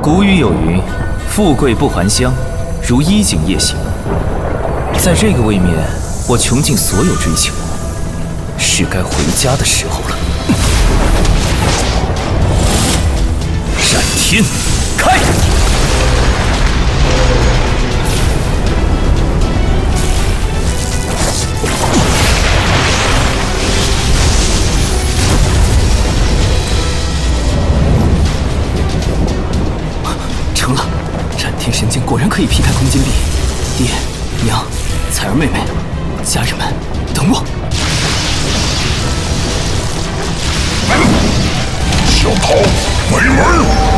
古语有云：“富贵不还乡，如衣锦夜行。”在这个位面，我穷尽所有追求，是该回家的时候了。战天开！成了，战天神剑果然可以劈开空间壁。爹娘，彩儿妹妹，家人们，等我！小桃，没门！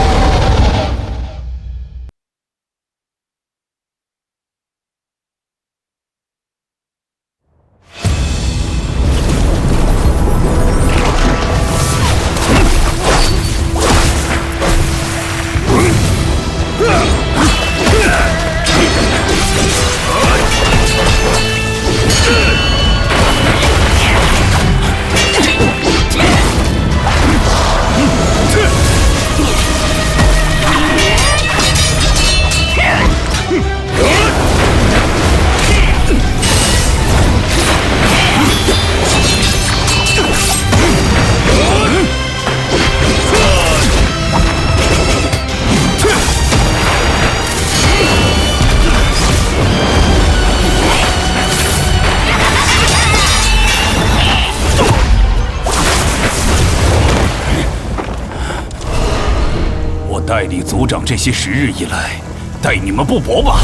代理族长这些时日以来，待你们不薄吧？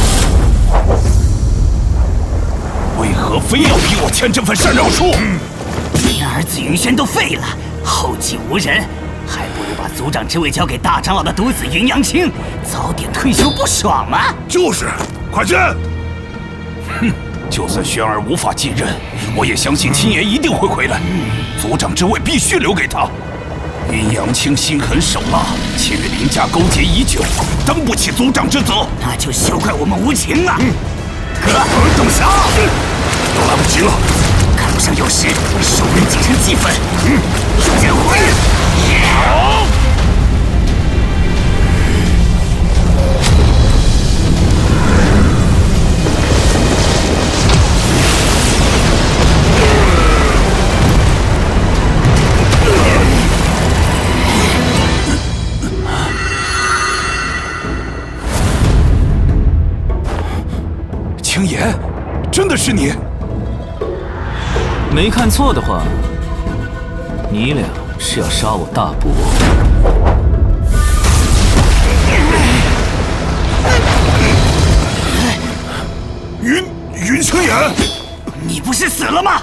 为何非要逼我签这份禅让书？你儿子云轩都废了，后继无人，还不如把族长之位交给大长老的独子云阳青，早点退休不爽吗？就是，快签！哼，就算轩儿无法继任，我也相信青爷一定会回来。族长之位必须留给他。云阳青心狠手辣，且与林家勾结已久，担不起族长之责。那就休怪我们无情啊！哥，动手！都来不及了。看不上有时，受人几成几分。剑回！好！青爷，真的是你？没看错的话，你俩是要杀我大伯。云青言，你不是死了吗？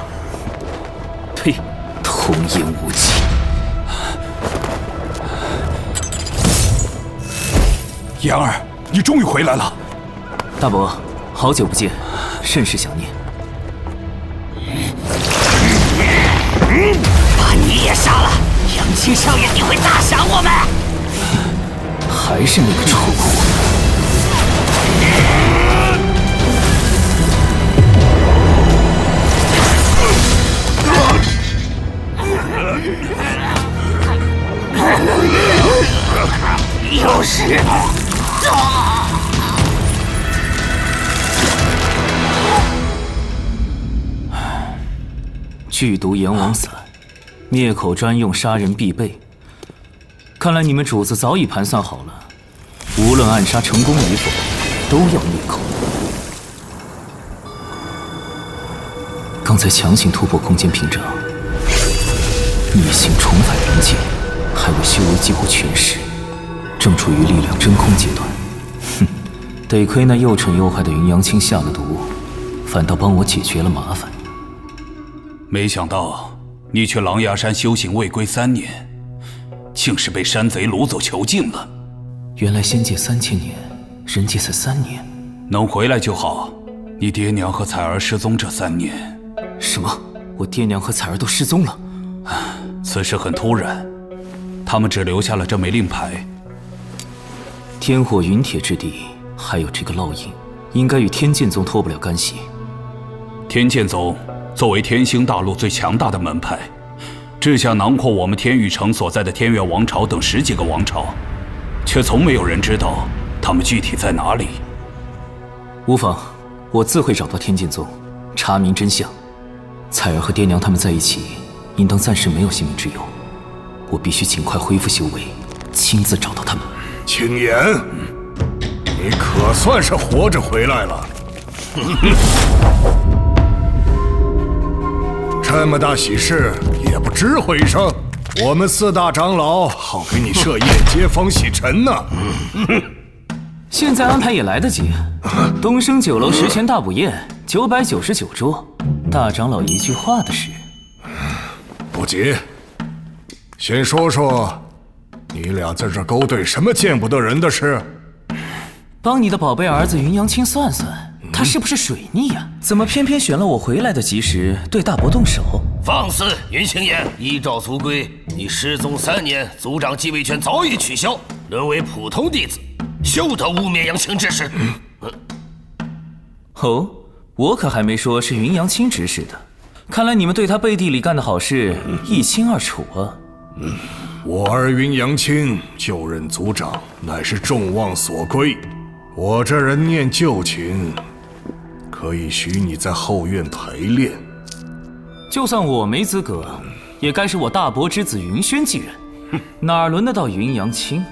呸！童言无忌。言儿，你终于回来了。大伯，好久不见，甚是想念。把你也杀了，阳青少爷你会大赏我们。还是那个臭货。又是。剧毒阎王散，灭口专用，杀人必备。看来你们主子早已盘算好了，无论暗杀成功与否，都要灭口。刚才强行突破空间屏障，逆行重返人界，还未修为几乎全失，正处于力量真空阶段。哼，得亏那又蠢又坏的云阳青下了毒，反倒帮我解决了麻烦。没想到你去狼牙山修行未归3年，竟是被山贼掳走囚禁了。原来仙界3000年，人界才3年。能回来就好。你爹娘和彩儿失踪这3年。什么？我爹娘和彩儿都失踪了？此事很突然，他们只留下了这枚令牌。天火云铁之地，还有这个烙印，应该与天剑宗脱不了干系。天剑宗作为天星大陆最强大的门派，志向囊括我们天域城所在的天元王朝等10几个王朝，却从没有人知道他们具体在哪里。无妨，我自会找到天剑宗，查明真相。彩儿和爹娘他们在一起，应当暂时没有性命之忧。我必须尽快恢复修为，亲自找到他们。青岩，你可算是活着回来了。这么大喜事也不知会一声，我们4大长老好给你设宴接风洗尘呢。现在安排也来得及。东升酒楼10全大补宴，999桌，大长老一句话的事。不急，先说说你俩在这勾兑什么见不得人的事？帮你的宝贝儿子云阳青算算，他是不是水逆呀？怎么偏偏选了我回来的及时对大伯动手？放肆！云青岩，依照族规，你失踪3年，族长继位权早已取消，沦为普通弟子，休得污蔑杨青之事。哦，我可还没说是云阳青指使的，看来你们对他背地里干的好事一清二楚啊。我儿云阳青就任族长，乃是众望所归。我这人念旧情，可以许你在后院陪练。就算我没资格，也该是我大伯之子云轩继任，哪轮得到云阳青？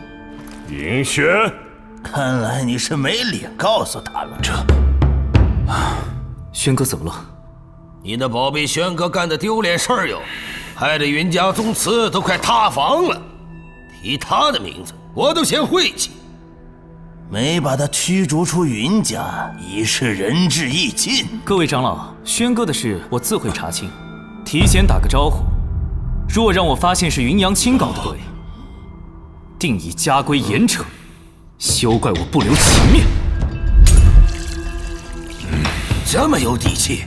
云轩，看来你是没脸告诉他了。轩哥怎么了？你那宝贝轩哥干的丢脸事儿哟，害得云家宗祠都快塌房了。提他的名字，我都嫌晦气。没把他驱逐出云家，已是仁至义尽。各位长老，轩哥的事我自会查清，提前打个招呼。若让我发现是云阳青搞的鬼，定以家规严惩，休怪我不留情面。这么有底气，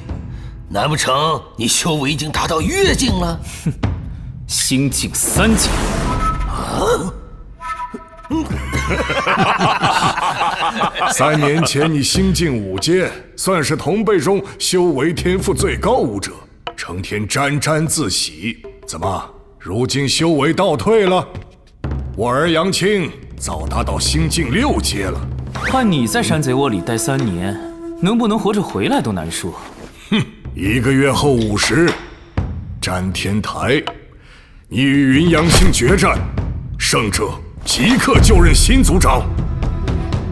难不成你修为已经达到月境了？哼，心境3境。3年前你新进5阶，算是同辈中修为天赋最高武者，成天沾沾自喜。怎么，如今修为倒退了？我儿杨青早达到新晋6阶了。看你在山贼窝里待3年，能不能活着回来都难说。哼，1个月后50，詹天台，你与云阳青决战，胜者即刻就任新族长。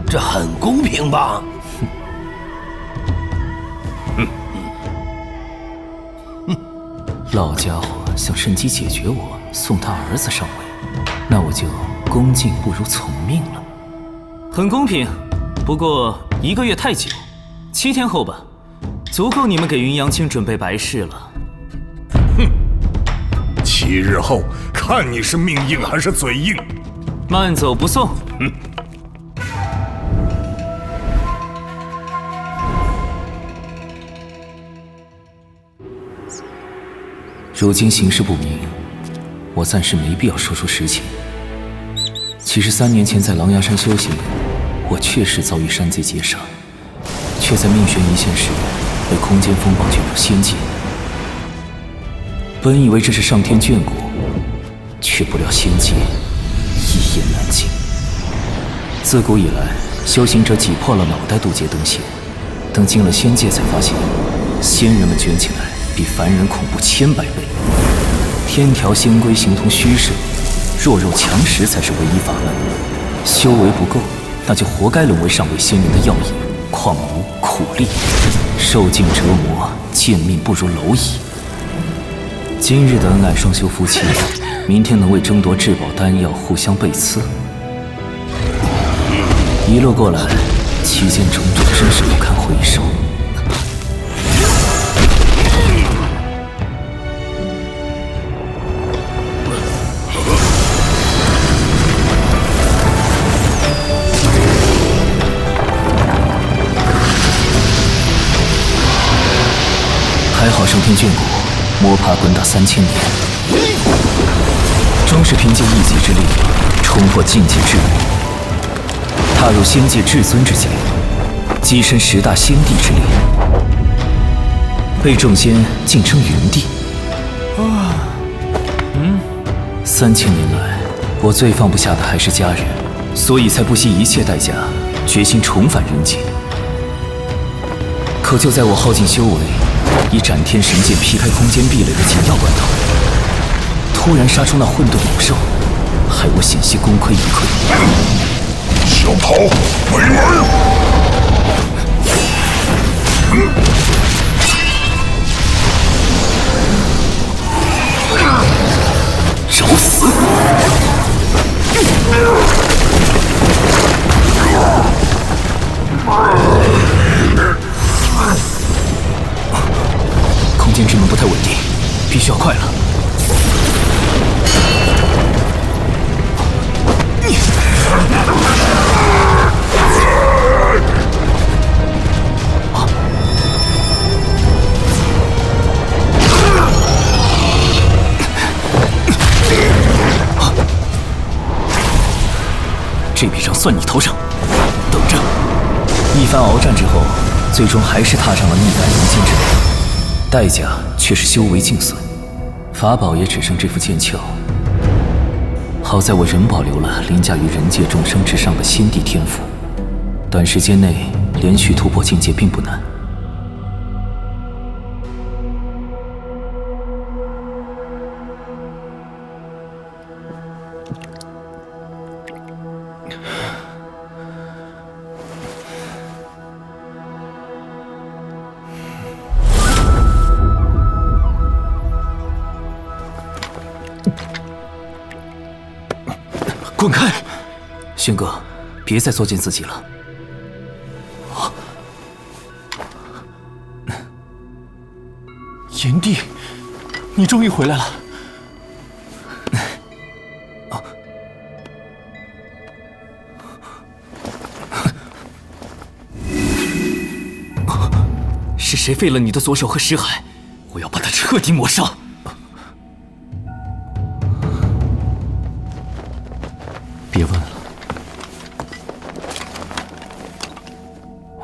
这很公平吧？老家伙想趁机解决我，送他儿子上位，那我就恭敬不如从命了。很公平，不过1个月太久，7天后吧，足够你们给云阳青准备白事了。哼，7日后看你是命硬还是嘴硬。慢走不送。如今形势不明，我暂时没必要说出实情。其实3年前在狼牙山修行，我确实遭遇山贼劫杀，却在命悬一线时被空间风暴卷入仙界。本以为这是上天眷顾，却不料仙界一言难尽。自古以来，修行者挤破了脑袋渡劫登仙，等进了仙界才发现，仙人们卷起来比凡人恐怖千百倍。天条仙规形同虚设，弱肉强食才是唯一法门。修为不够，那就活该沦为上位仙人的药引，况无苦力，受尽折磨，见命不如蝼蚁。今日的恩爱双修夫妻，明天能为争夺至宝丹药互相背刺。一路过来，其间种种真是不堪回首。还好上天眷顾，摸爬滚打3000年，终是凭借一己之力冲破境界桎梏，踏入仙界至尊之境，跻身10大仙帝之列，被众仙敬称云帝。3000年来，我最放不下的还是家人，所以才不惜一切代价，决心重返人界。可就在我耗尽修为，以斩天神剑劈开空间壁垒的紧要关头，突然杀出那混沌猛兽，害我险些功亏一篑。小桃，没门！找死！空间之门不太稳定，必须要快了。这笔账算你头上，等着！一番鏖战之后，最终还是踏上了逆返人间之路，代价却是修为尽损，法宝也只剩这副剑鞘。好在我仍保留了凌驾于人界众生之上的先帝天赋，短时间内连续突破境界并不难。滚开！轩哥，别再作践自己了。炎帝，你终于回来了。是谁废了你的左手和识海？我要把他彻底抹杀！别问了，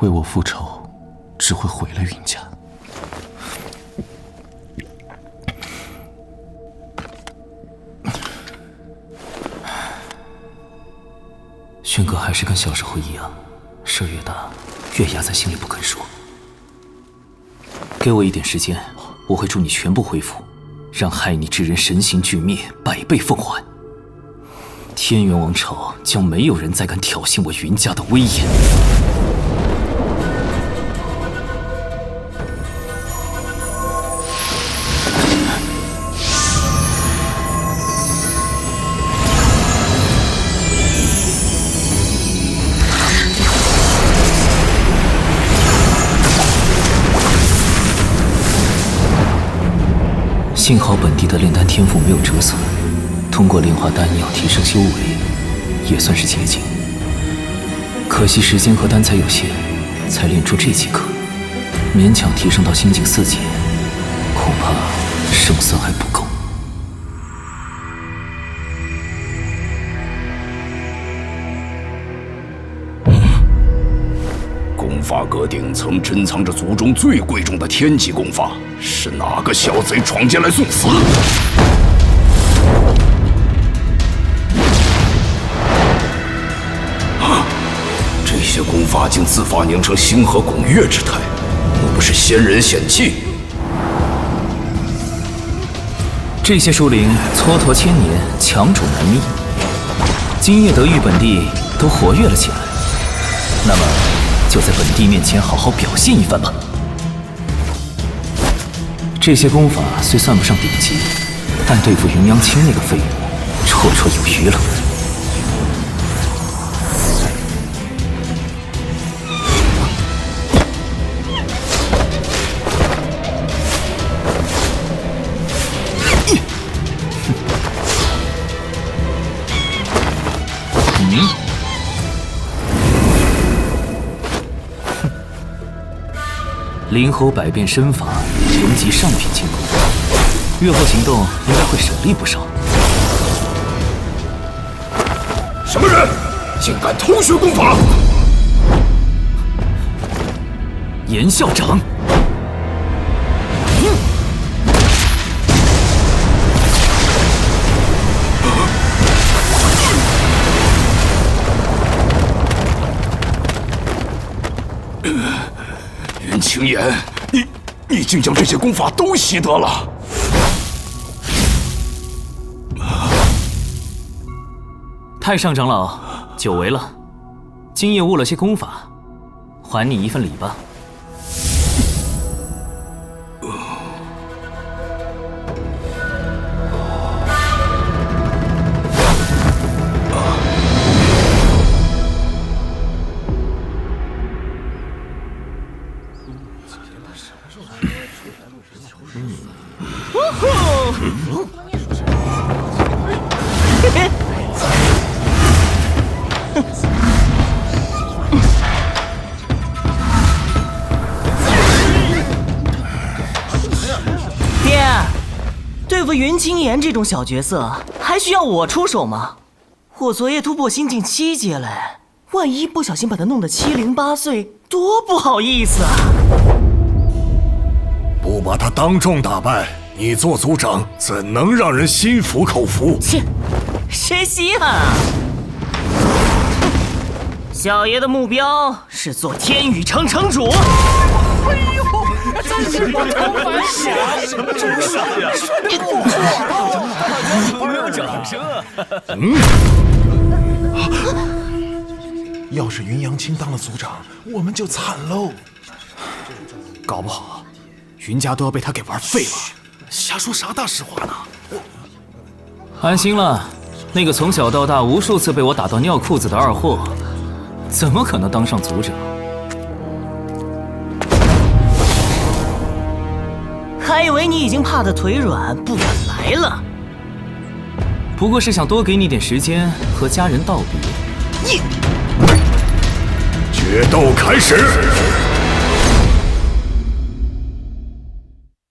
为我复仇，只会毁了云家。轩哥还是跟小时候一样，事儿越大，越压在心里不肯说。给我一点时间，我会助你全部恢复，让害你之人神形俱灭，百倍奉还。天元王朝将没有人再敢挑衅我云家的威严。幸好本地的炼丹天赋没有折损，通过炼化丹药提升修为，也算是捷径。可惜时间和丹材有限，才炼出这几颗，勉强提升到心境4阶，恐怕胜算还不够。功法阁顶曾珍藏着族中最贵重的天级功法，是哪个小贼闯进来送死？这些功法竟自发凝成星河拱月之态，莫不是仙人显器？这些树灵蹉跎千年，强主难觅，今夜得遇本地都活跃了起来，那么就在本地面前好好表现一番吧。这些功法虽算不上顶级，但对付云阳青那个废物，绰绰有余了。灵猴百变身法，人级上品轻功，日后行动应该会省力不少。什么人竟敢偷学功法？严校长，青岩，你竟将这些功法都习得了？太上长老，久违了，今夜悟了些功法，还你一份礼吧。爹，对付云青岩这种小角色，还需要我出手吗？我昨夜突破心境7阶了，万一不小心把他弄得7零8碎，多不好意思啊！不把他当众打败，你做族长怎能让人心服口服？切，谁稀罕啊！小爷的目标是做天宇城城主。真是不同凡响，真是呀！没有掌声啊！要是云阳青当了族长，我们就惨喽。搞不好，云家都要被他给玩废了。瞎说啥大实话呢？安心了，那个从小到大无数次被我打到尿裤子的二货，怎么可能当上族长？还以为你已经怕得腿软，不敢来了。不过是想多给你点时间和家人道别。决斗开始！